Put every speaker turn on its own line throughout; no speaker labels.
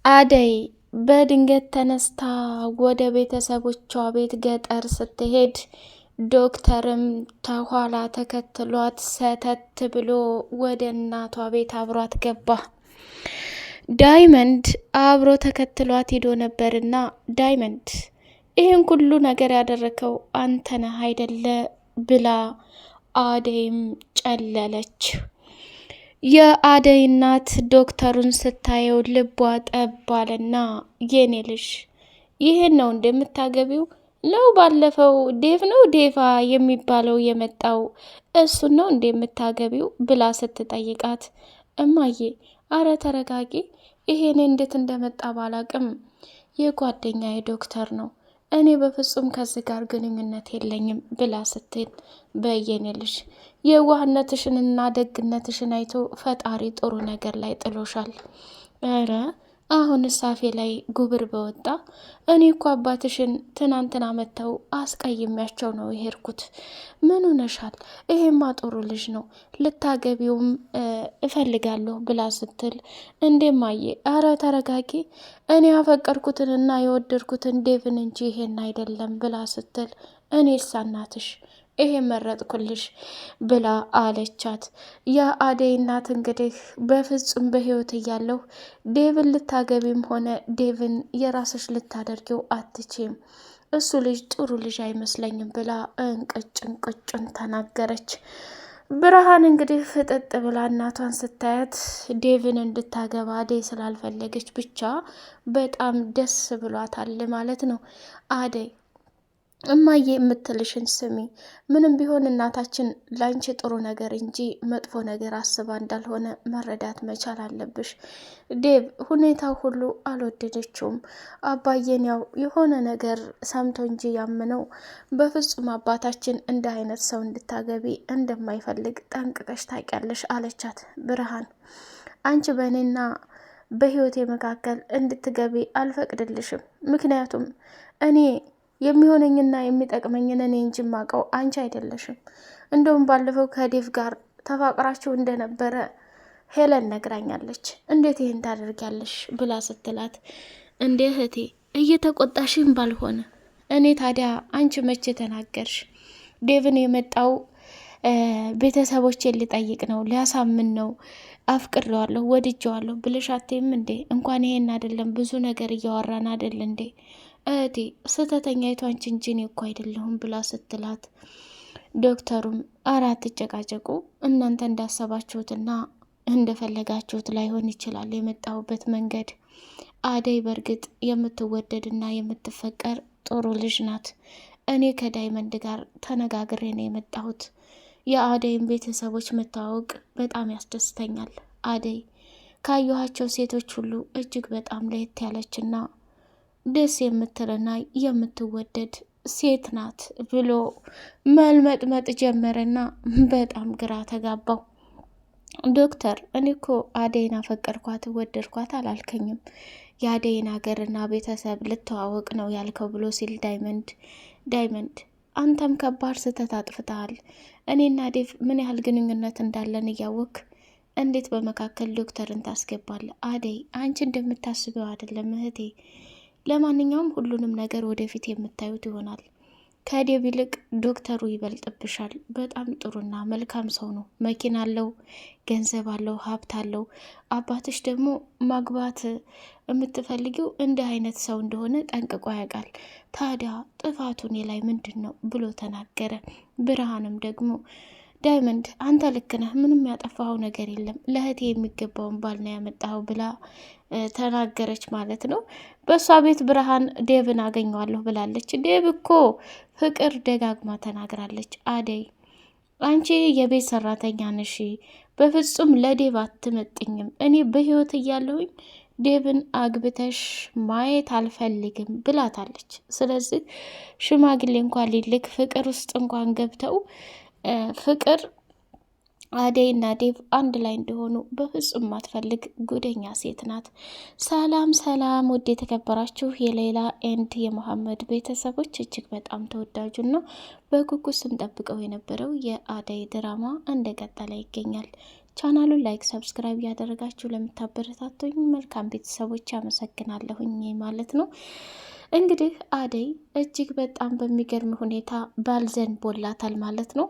አደይ በድንገት ተነስታ ወደ ቤተሰቦቿ ቤት ገጠር ስትሄድ ዶክተርም ተኋላ ተከትሏት ሰተት ብሎ ወደ እናቷ ቤት አብሯት ገባ። ዳይመንድ አብሮ ተከትሏት ሄዶ ነበርና ዳይመንድ ይህን ሁሉ ነገር ያደረከው አንተ ነህ አይደለ ብላ አደይም ጨለለች። የአደይ እናት ዶክተሩን ስታየው ልቧ ጠባልና የኔ ልጅ ይህን ነው እንደምታገቢው ነው? ባለፈው ዴቭ ነው ዴቫ የሚባለው የመጣው እሱን ነው እንደምታገቢው ብላ ስትጠይቃት እማዬ አረ ተረጋጊ፣ ይሄን እንዴት እንደመጣ ባላቅም የጓደኛዬ ዶክተር ነው፣ እኔ በፍጹም ከዚህ ጋር ግንኙነት የለኝም ብላ ስትል በየኔ ልጅ የዋህነትሽንና ደግነትሽን አይቶ ፈጣሪ ጥሩ ነገር ላይ ጥሎሻል። ኧረ አሁን ሳፌ ላይ ጉብር በወጣ። እኔ እኮ አባትሽን ትናንትና መጥተው አስቀይሜያቸው ነው የሄድኩት። ምን ሆነሻል? ይሄማ ጥሩ ልጅ ነው፣ ልታገቢውም እፈልጋለሁ ብላ ስትል እንደማየ አረ ተረጋጊ፣ እኔ ያፈቀርኩትንና የወደድኩትን ዴቭን እንጂ ይሄን አይደለም ብላ ስትል እኔ ሳናትሽ ይሄ መረጥኩልሽ ብላ አለቻት። የአደይ እናት እንግዲህ በፍጹም በህይወት እያለሁ ዴቭን ልታገቢም ሆነ ዴቭን የራስሽ ልታደርጊው አትችም፣ እሱ ልጅ ጥሩ ልጅ አይመስለኝም ብላ እንቅጭን ተናገረች። ብርሃን እንግዲህ ፍጥጥ ብላ እናቷን ስታያት ዴቭን እንድታገባ አደይ ስላልፈለገች ብቻ በጣም ደስ ብሏታል ማለት ነው። አደይ እማዬ የምትልሽን ስሚ፣ ምንም ቢሆን እናታችን ላንቺ ጥሩ ነገር እንጂ መጥፎ ነገር አስባ እንዳልሆነ መረዳት መቻል አለብሽ። ዴቭ ሁኔታው ሁሉ አልወደደችውም። አባዬን ያው የሆነ ነገር ሰምቶ እንጂ ያምነው በፍጹም አባታችን እንደ አይነት ሰው እንድታገቢ እንደማይፈልግ ጠንቅቀሽ ታውቂያለሽ አለቻት። ብርሃን አንቺ በእኔና በህይወቴ መካከል እንድትገቢ አልፈቅድልሽም፣ ምክንያቱም እኔ የሚሆነኝና የሚጠቅመኝን እኔ እንጂ ማቀው አንቺ አይደለሽም። እንደውም ባለፈው ከዴቭ ጋር ተፋቅራችሁ እንደነበረ ሄለን ነግራኛለች። እንዴት ይህን ታደርጊያለሽ ብላ ስትላት እንዴ እህቴ እየተቆጣሽም ባልሆነ እኔ ታዲያ አንቺ መቼ ተናገርሽ? ዴቭን የመጣው ቤተሰቦቼን ሊጠይቅ ነው፣ ሊያሳምን ነው፣ አፍቅሬዋለሁ ወድጄዋለሁ ብለሽ አትይም እንዴ? እንኳን ይሄን አይደለም ብዙ ነገር እያወራን አይደል እንዴ? እህቴ ስህተተኛይቱ አንቺ እንጂ እኔ እኮ አይደለሁም ብላ ስትላት ዶክተሩም አራት ጨቃጨቁ፣ እናንተ እንዳሰባችሁትና እንደፈለጋችሁት ላይሆን ይችላል የመጣሁበት መንገድ። አደይ በእርግጥ የምትወደድና የምትፈቀር ጥሩ ልጅ ናት። እኔ ከዳይመንድ ጋር ተነጋግሬ ነው የመጣሁት። የአደይን ቤተሰቦች መታወቅ በጣም ያስደስተኛል። አደይ ካየኋቸው ሴቶች ሁሉ እጅግ በጣም ለየት ያለችና ደስ የምትልና የምትወደድ ሴት ናት ብሎ መልመጥመጥ ጀመረና በጣም ግራ ተጋባው። ዶክተር እኔ እኮ አደይን አፈቀርኳት ወደድኳት አላልከኝም፣ የአደይን ሀገርና ቤተሰብ ልተዋወቅ ነው ያልከው ብሎ ሲል ዳይመንድ አንተም ከባድ ስህተት አጥፍተሃል። እኔና ዴቭ ምን ያህል ግንኙነት እንዳለን እያወቅ እንዴት በመካከል ዶክተርን ታስገባለህ? አደይ አንቺ እንደምታስበው አይደለም እህቴ። ለማንኛውም ሁሉንም ነገር ወደፊት የምታዩት ይሆናል። ከዴቭ ይልቅ ዶክተሩ ይበልጥብሻል። በጣም ጥሩና መልካም ሰው ነው። መኪና አለው፣ ገንዘብ አለው፣ ሀብት አለው። አባትሽ ደግሞ ማግባት የምትፈልጊው እንደ አይነት ሰው እንደሆነ ጠንቅቆ ያውቃል። ታዲያ ጥፋቱ እኔ ላይ ምንድን ነው ብሎ ተናገረ። ብርሃንም ደግሞ ዳይመንድ አንተ ልክ ነህ፣ ምንም ያጠፋኸው ነገር የለም፣ ለእህቴ የሚገባውን ባል ነው ያመጣኸው ብላ ተናገረች ማለት ነው። በእሷ ቤት ብርሃን ዴቭን አገኘዋለሁ ብላለች። ዴቭ እኮ ፍቅር ደጋግማ ተናግራለች። አደይ አንቺ የቤት ሰራተኛ ነሽ፣ በፍጹም ለዴቭ አትመጥኝም። እኔ በህይወት እያለሁኝ ዴቭን አግብተሽ ማየት አልፈልግም ብላታለች። ስለዚህ ሽማግሌ እንኳን ሊልክ ፍቅር ውስጥ እንኳን ገብተው ፍቅር አደይና ዴቭ አንድ ላይ እንደሆኑ በፍጹም ማትፈልግ ጉደኛ ሴት ናት። ሰላም ሰላም፣ ውድ የተከበራችሁ የሌላ ኤንድ የመሐመድ ቤተሰቦች እጅግ በጣም ተወዳጁና በጉጉት ስንጠብቀው የነበረው የአደይ ድራማ እንደቀጠለ ይገኛል። ቻናሉን ላይክ፣ ሰብስክራይብ እያደረጋችሁ ለምታበረታቱኝ መልካም ቤተሰቦች አመሰግናለሁኝ ማለት ነው። እንግዲህ አደይ እጅግ በጣም በሚገርም ሁኔታ ባልዘን ቦላታል ማለት ነው።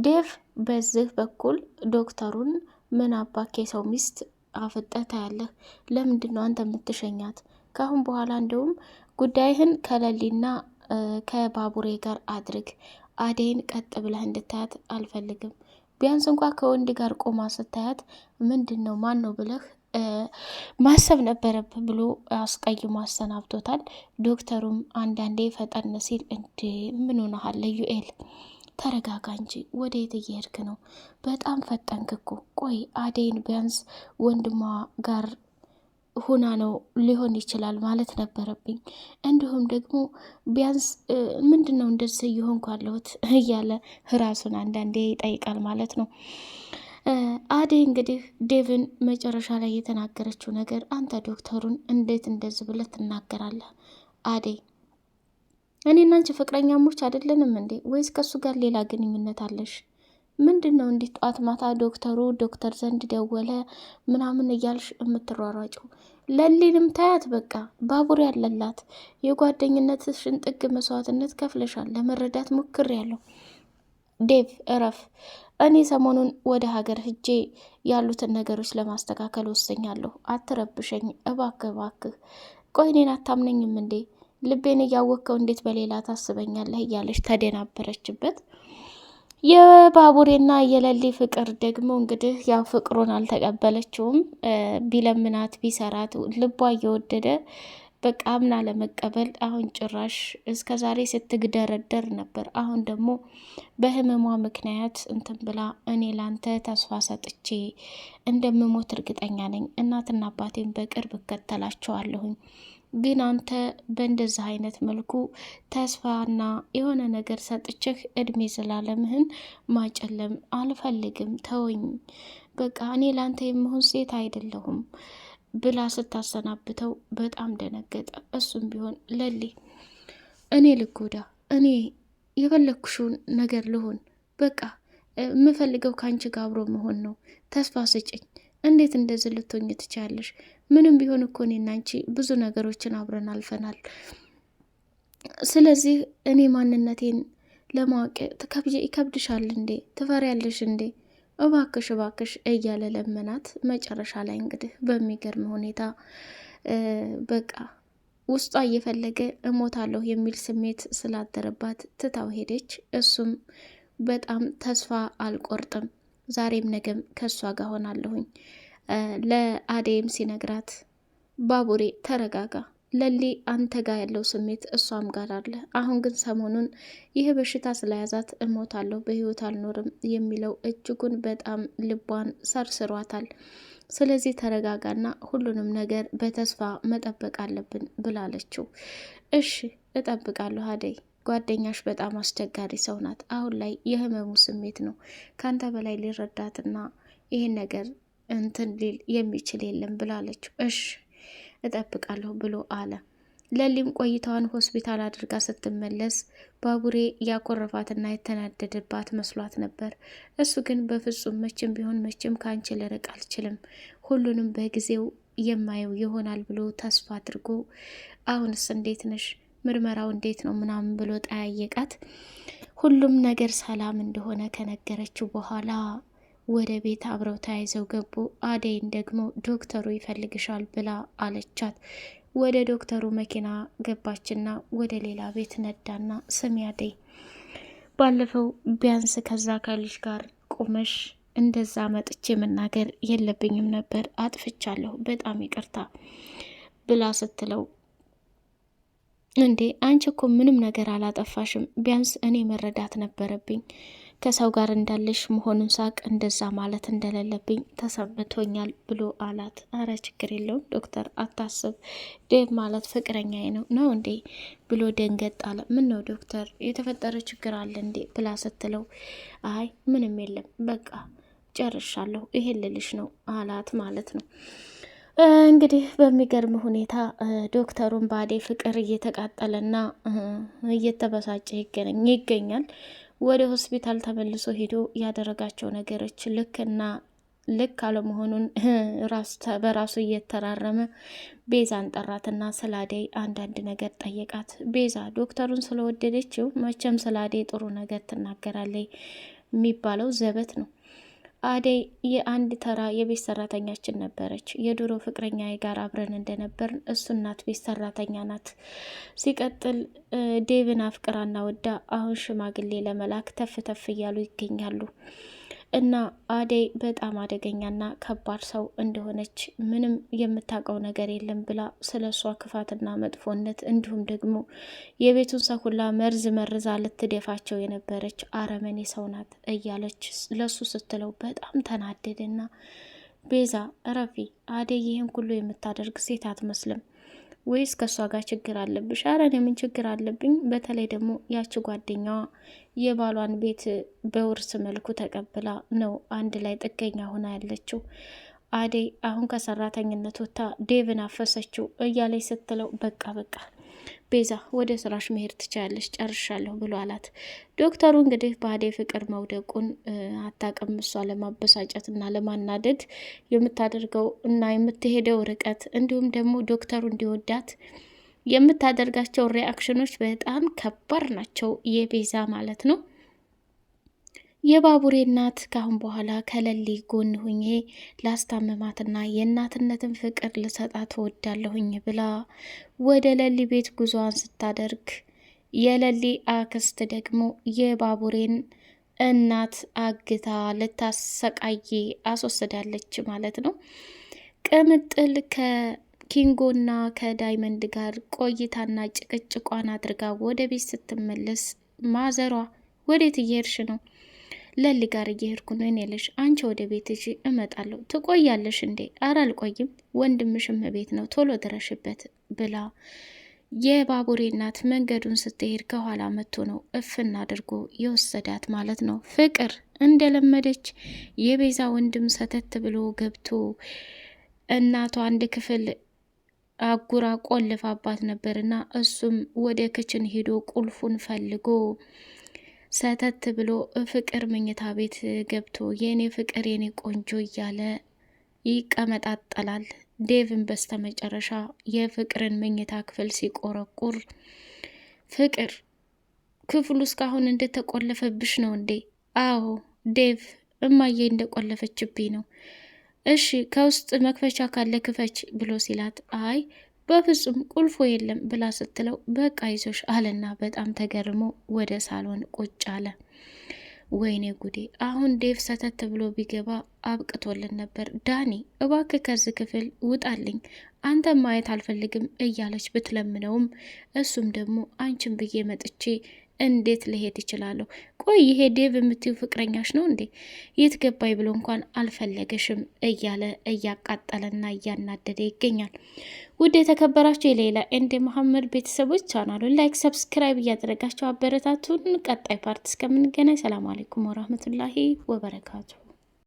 ዴቭ በዚህ በኩል ዶክተሩን ምን አባኬ ሰው ሚስት አፍጠህ ታያለህ? ለምንድን ነው አንተ የምትሸኛት? ካሁን በኋላ እንደውም ጉዳይህን ከለሊና ከባቡሬ ጋር አድርግ። አደይን ቀጥ ብለህ እንድታያት አልፈልግም። ቢያንስ እንኳ ከወንድ ጋር ቆማ ስታያት ምንድን ነው ማን ነው ብለህ ማሰብ ነበረብህ ብሎ አስቀይሞ አሰናብቶታል። ዶክተሩም አንዳንዴ ፈጠን ሲል እንዴ ምን ሆነሃል ዩኤል? ተረጋጋ እንጂ ወደ የት እየሄድክ ነው? በጣም ፈጠንክ እኮ። ቆይ አደይን ቢያንስ ወንድሟ ጋር ሁና ነው ሊሆን ይችላል ማለት ነበረብኝ። እንዲሁም ደግሞ ቢያንስ ምንድን ነው እንደዚህ እየሆንኩ ያለሁት እያለ ራሱን አንዳንዴ ይጠይቃል ማለት ነው። አደይ እንግዲህ ዴቭን መጨረሻ ላይ የተናገረችው ነገር አንተ ዶክተሩን እንዴት እንደዚህ ብለህ ትናገራለህ? አደይ እኔና አንቺ ፍቅረኛሞች አይደለንም እንዴ? ወይስ ከሱ ጋር ሌላ ግንኙነት አለሽ? ምንድን ነው እንዲህ ጧት ማታ ዶክተር ዘንድ ደወለ ምናምን እያልሽ የምትሯሯጭው? ለሊንም ታያት በቃ ባቡሬ ያለላት የጓደኝነትሽን ጥግ መስዋዕትነት ከፍለሻል። ለመረዳት ሞክሬያለሁ። ዴቭ እረፍ። እኔ ሰሞኑን ወደ ሀገር ሂጄ ያሉትን ነገሮች ለማስተካከል ወስኛለሁ። አትረብሸኝ እባክህ እባክህ። ቆይ እኔን አታምነኝም እንዴ? ልቤን እያወቅከው እንዴት በሌላ ታስበኛለህ? እያለች ተደናበረችበት። የባቡሬና የለሊ ፍቅር ደግሞ እንግዲህ ያው ፍቅሩን አልተቀበለችውም። ቢለምናት ቢሰራት ልቧ እየወደደ በቃ አምና ለመቀበል አሁን ጭራሽ እስከ ዛሬ ስትግደረደር ነበር። አሁን ደግሞ በህመሟ ምክንያት እንትን ብላ እኔ ላንተ ተስፋ ሰጥቼ እንደምሞት እርግጠኛ ነኝ። እናትና አባቴን በቅርብ እከተላቸዋለሁኝ ግን አንተ በእንደዚህ አይነት መልኩ ተስፋና የሆነ ነገር ሰጥችህ እድሜ ዘላለምህን ማጨለም አልፈልግም። ተወኝ በቃ እኔ ላንተ የምሆን ሴት አይደለሁም ብላ ስታሰናብተው በጣም ደነገጠ። እሱም ቢሆን ለሊ እኔ ልጎዳ፣ እኔ የፈለግኩሽውን ነገር ልሆን፣ በቃ የምፈልገው ከአንቺ ጋር አብሮ መሆን ነው። ተስፋ ስጭኝ። እንዴት እንደዚህ ልትሆኝ ትቻለሽ? ምንም ቢሆን እኮ እኔና አንቺ ብዙ ነገሮችን አብረን አልፈናል። ስለዚህ እኔ ማንነቴን ለማወቅ ይከብድሻል እንዴ? ትፈሪያለሽ እንዴ? እባክሽ እባክሽ እያለ ለመናት። መጨረሻ ላይ እንግዲህ በሚገርም ሁኔታ በቃ ውስጧ እየፈለገ እሞታለሁ የሚል ስሜት ስላደረባት ትታው ሄደች። እሱም በጣም ተስፋ አልቆርጥም፣ ዛሬም ነገም ከእሷ ጋር ሆናለሁኝ ለአደይም ሲነግራት ባቡሬ ተረጋጋ፣ ለሊ አንተ ጋር ያለው ስሜት እሷም ጋር አለ። አሁን ግን ሰሞኑን ይህ በሽታ ስለያዛት እሞታለሁ በህይወት አልኖርም የሚለው እጅጉን በጣም ልቧን ሰርስሯታል። ስለዚህ ተረጋጋና ሁሉንም ነገር በተስፋ መጠበቅ አለብን ብላለችው። እሺ እጠብቃለሁ አደይ፣ ጓደኛሽ በጣም አስቸጋሪ ሰው ናት። አሁን ላይ የህመሙ ስሜት ነው ካንተ በላይ ሊረዳትና ይህን ነገር እንትን ሊል የሚችል የለም ብላለችው። እሺ እጠብቃለሁ ብሎ አለ። ለሊም ቆይታዋን ሆስፒታል አድርጋ ስትመለስ ባቡሬ ያኮረፋትና የተናደደባት መስሏት ነበር። እሱ ግን በፍጹም መቼም ቢሆን መቼም ከአንቺ ልርቅ አልችልም፣ ሁሉንም በጊዜው የማየው ይሆናል ብሎ ተስፋ አድርጎ አሁንስ እንዴት ነሽ? ምርመራው እንዴት ነው ምናምን ብሎ ጠያየቃት። ሁሉም ነገር ሰላም እንደሆነ ከነገረችው በኋላ ወደ ቤት አብረው ተያይዘው ገቡ። አደይን ደግሞ ዶክተሩ ይፈልግሻል ብላ አለቻት። ወደ ዶክተሩ መኪና ገባችና ወደ ሌላ ቤት ነዳና ስሚ አደይ፣ ባለፈው ቢያንስ ከዛ ከልጅ ጋር ቁመሽ እንደዛ መጥቼ መናገር የለብኝም ነበር፣ አጥፍቻለሁ፣ በጣም ይቅርታ ብላ ስትለው እንዴ አንቺ እኮ ምንም ነገር አላጠፋሽም፣ ቢያንስ እኔ መረዳት ነበረብኝ፣ ከሰው ጋር እንዳለሽ መሆኑን ሳቅ እንደዛ ማለት እንደሌለብኝ ተሰምቶኛል ብሎ አላት። አረ ችግር የለውም ዶክተር አታስብ፣ ዴቭ ማለት ፍቅረኛዬ ነው እንዴ ብሎ ደንገጥ አለ። ምን ነው ዶክተር የተፈጠረ ችግር አለ እንዴ ብላ ስትለው አይ ምንም የለም በቃ ጨርሻለሁ፣ ይሄን ልልሽ ነው አላት ማለት ነው። እንግዲህ በሚገርም ሁኔታ ዶክተሩን በአደይ ፍቅር እየተቃጠለና እየተበሳጨ ይገኛል። ወደ ሆስፒታል ተመልሶ ሄዶ ያደረጋቸው ነገሮች ልክ አለመሆኑን በራሱ እየተራረመ ቤዛን ጠራትና ስለ አደይ አንዳንድ ነገር ጠየቃት። ቤዛ ዶክተሩን ስለወደደችው መቼም ስለ አደይ ጥሩ ነገር ትናገራለች የሚባለው ዘበት ነው። አደይ የአንድ ተራ የቤት ሰራተኛችን ነበረች። የድሮ ፍቅረኛ ጋር አብረን እንደነበር እሱ እናት ቤት ሰራተኛ ናት። ሲቀጥል ዴቭን አፍቅራና ወዳ አሁን ሽማግሌ ለመላክ ተፍ ተፍ እያሉ ይገኛሉ። እና አደይ በጣም አደገኛና ከባድ ሰው እንደሆነች ምንም የምታውቀው ነገር የለም ብላ ስለ እሷ ክፋትና መጥፎነት እንዲሁም ደግሞ የቤቱን ሰው ሁላ መርዛ ልትደፋቸው የነበረች አረመኔ ሰው ናት እያለች ለሱ ስትለው በጣም ተናደደና ቤዛ እረፊ፣ አደይ ይህን ሁሉ የምታደርግ ሴት አትመስልም ወይስ ከእሷ ጋር ችግር አለብሽ? አረ እኔ ምን ችግር አለብኝ? በተለይ ደግሞ ያቺ ጓደኛዋ የባሏን ቤት በውርስ መልኩ ተቀብላ ነው አንድ ላይ ጥገኛ ሆና ያለችው። አደይ አሁን ከሰራተኝነት ወጥታ ዴቭን አፈሰችው እያለች ስትለው በቃ ቤዛ ወደ ስራሽ መሄድ ትችያለሽ፣ ጨርሻለሁ ብሎ አላት። ዶክተሩ እንግዲህ በአደይ ፍቅር መውደቁን አታውቅም። እሷ ለማበሳጨት እና ለማናደድ የምታደርገው እና የምትሄደው ርቀት እንዲሁም ደግሞ ዶክተሩ እንዲወዳት የምታደርጋቸው ሪአክሽኖች በጣም ከባድ ናቸው። የቤዛ ማለት ነው። የባቡሬ እናት ካሁን በኋላ ከለሊ ጎን ሁኜ ላስታመማትና የእናትነትን ፍቅር ልሰጣት እወዳለሁኝ ብላ ወደ ለሊ ቤት ጉዞዋን ስታደርግ የለሊ አክስት ደግሞ የባቡሬን እናት አግታ ልታሰቃይ አስወስዳለች ማለት ነው። ቅምጥል ከኪንጎና ከዳይመንድ ጋር ቆይታና ጭቅጭቋን አድርጋ ወደ ቤት ስትመለስ ማዘሯ ወዴት እየሄድሽ ነው? ለሊ ጋር እየሄድኩ ነው። እኔ ልሽ አንቺ ወደ ቤት እሺ እመጣለሁ። ትቆያለሽ እንዴ? ኧረ አልቆይም፣ ወንድምሽም ቤት ነው፣ ቶሎ ድረሽበት ብላ የባቡሬ እናት መንገዱን ስትሄድ ከኋላ መጥቶ ነው እፍና አድርጎ የወሰዳት ማለት ነው። ፍቅር እንደለመደች የቤዛ ወንድም ሰተት ብሎ ገብቶ እናቷ አንድ ክፍል አጉራ ቆልፋባት ነበርና እሱም ወደ ክችን ሄዶ ቁልፉን ፈልጎ ሰተት ብሎ ፍቅር መኝታ ቤት ገብቶ የኔ ፍቅር የኔ ቆንጆ እያለ ይቀመጣጠላል። ዴቭን በስተመጨረሻ የፍቅርን መኝታ ክፍል ሲቆረቁር ፍቅር ክፍሉ እስካሁን እንደተቆለፈብሽ ነው እንዴ? አዎ ዴቭ እማዬ እንደቆለፈችብኝ ነው። እሺ ከውስጥ መክፈቻ ካለ ክፈች ብሎ ሲላት አይ በፍጹም ቁልፎ የለም ብላ ስትለው በቃ ይዞሽ አለና በጣም ተገርሞ ወደ ሳሎን ቁጭ አለ። ወይኔ ጉዴ! አሁን ዴቭ ሰተት ብሎ ቢገባ አብቅቶልን ነበር። ዳኒ እባክህ ከዚህ ክፍል ውጣልኝ፣ አንተ ማየት አልፈልግም እያለች ብትለምነውም እሱም ደግሞ አንቺን ብዬ መጥቼ እንዴት ልሄድ ይችላለሁ? ቆይ ይሄ ዴቭ የምትዩ ፍቅረኛሽ ነው እንዴ? የት ገባይ ብሎ እንኳን አልፈለገሽም እያለ እያቃጠለና እያናደደ ይገኛል። ውድ የተከበራችሁ የሌላ ኤንድ መሐመድ ቤተሰቦች ቻናሉን ላይክ፣ ሰብስክራይብ እያደረጋችሁ አበረታቱን። ቀጣይ ፓርት እስከምንገናኝ ሰላም አለይኩም ወራህመቱላሂ ወበረካቱ።